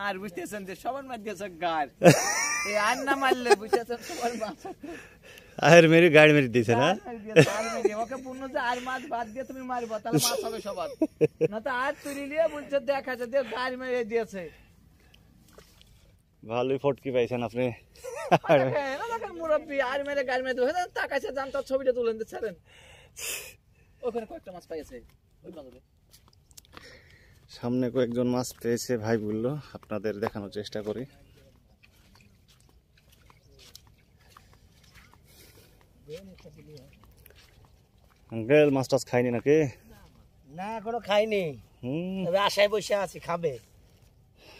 আর বুঝতেছেন যে সবার মারতেছে গাড় এই আর না মারলে বুঝতেছেন সবার মাছ আর মেরে গাড়ি মেরে দিয়েছে না ওকে পূর্ণ যে আর মাছ বাদ দিয়ে তুমি মারবো তাহলে মাছ হবে সবার না তো আর তুই নিয়ে বলছে দেখাচ্ছে দিয়ে গাড়ি মেরে দিয়েছে ভালোই ফটকি পাইছেন আপনি মুরব্বী আর মেরে গাড়ি মেরে দেবে তাকাইছে জান তার ছবিটা তুলেন ছাড়েন ওখানে কয়েকটা মাছ পাইছে ওই বাজারে সামনে কয়েকজন মাছ পেয়েছে ভাই বললো আপনাদের দেখানোর চেষ্টা করি আঙ্কেল মাছ টাছ খাইনি নাকি না এখনো খাইনি তবে আশায় বসে আছি খাবে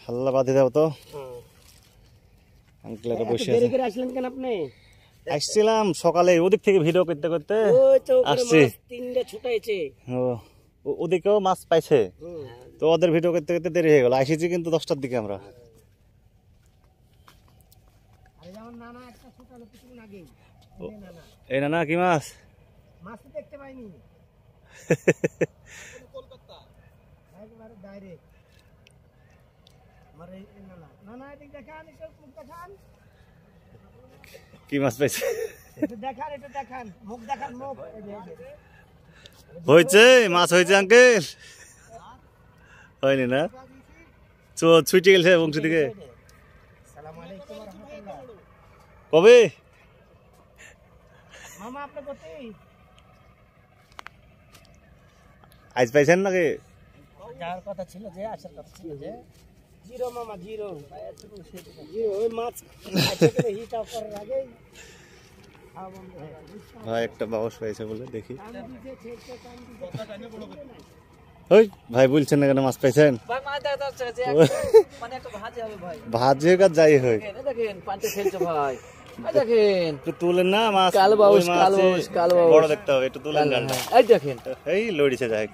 হাল্লা বাঁধে দাও তো আঙ্কেল বসে দেরি করে আসলেন কেন আপনি আসছিলাম সকালে ওদিক থেকে ভিডিও করতে করতে ওই তো আসছি তিনটা ছুটাইছে ওদিকেও মাছ পাইছে তো ওদের ভিডিও করতে করতে দেরি হয়ে গেল আসিছি কিন্তু 10টার দিকে আমরা এই না কি মাছ মাছ দেখতে পাইনি কলকাতা একবারে ডাইরেক্ট মানে না না এদিক দেখান একটু মুখ দেখান কি মাছ পাইছে দেখান একটু দেখান মুখ দেখান মুখ হয়েছে মাছ হয়েছে আঙ্কেল হয়নি না ছুটে গেছে বংশ দিকে কবে মামা আপনি কোথায় আজ পাইছেন নাকি যাওয়ার কথা ছিল যে আসার কথা ছিল যে জিরো মামা জিরো জিরো ওই মাছ হিট অফ করার আগে ভাই একটা বাউস পাইছে বলে দেখি ওই ভাই বলছেন না কেন মাছ পাইছেন ভাই মাছ দেখাচ্ছে যে মানে একটা ভাজি হবে ভাই ভাজি হোক আর যাই হোক দেখেন পান্তে খেলছে ভাই দেখেন একটু তুলেন না মাছ কালবাউস বড় দেখতে হবে একটু তুলেন জালটা এই দেখেন এই লড়িছে যাই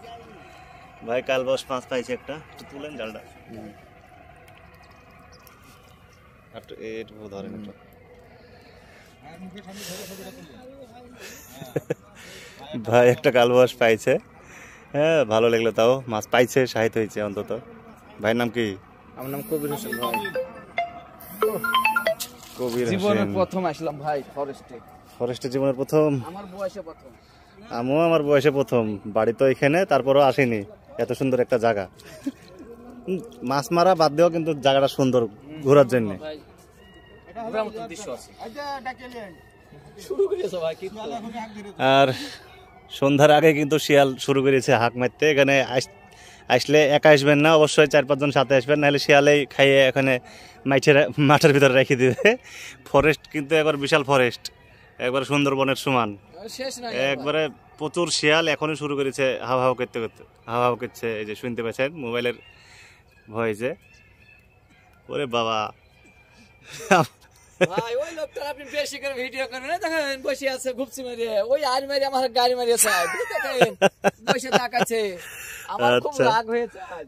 ভাই কালবাউস মাছ পাইছে একটা একটু তুলেন জালটা একটু একটু ধরেন একটু ভাই একটা কালবাউস পাইছে হ্যাঁ ভালো লাগলো তাও মাছ পাইছে সাহিত্য হয়েছে অন্তত ভাইয়ের নাম কি আমার নাম কবির হোসেন ভাই কবির জীবনের প্রথম আসলাম ভাই ফরেস্টে জীবনের প্রথম আমার বয়সে প্রথম আমিও আমার বয়সে প্রথম বাড়ি তো এখানে তারপরও আসিনি এত সুন্দর একটা জায়গা মাছ মারা বাদ দিয়েও কিন্তু জায়গাটা সুন্দর ঘোরার জন্য আর সন্ধ্যার আগে কিন্তু শিয়াল শুরু করেছে হাঁক মারতে এখানে আসলে একা আসবেন না অবশ্যই 4-5 জন সাথে আসবেন নাহলে শিয়ালেই খাইয়ে এখানে মাঠের ভিতরে রেখে দিবে ফরেস্ট কিন্তু একবার বিশাল ফরেস্ট একবার সুন্দরবনের সমান একবারে প্রচুর শিয়াল এখনই শুরু করেছে হাওয়া করতে করতে হাওয়া করছে এই যে শুনতে পাচ্ছেন মোবাইলের ভয়েসে ওরে বাবা ভাই ওই লোকটা আপনি বেশি করে ভিডিও করেন না দেখেন বসে আছে ঘুপসি মেরে ওই আর মেরে আমার গাড়ি মারিয়েছে দেখেন বসে তাকাচ্ছে আমার খুব রাগ হয়েছে আজ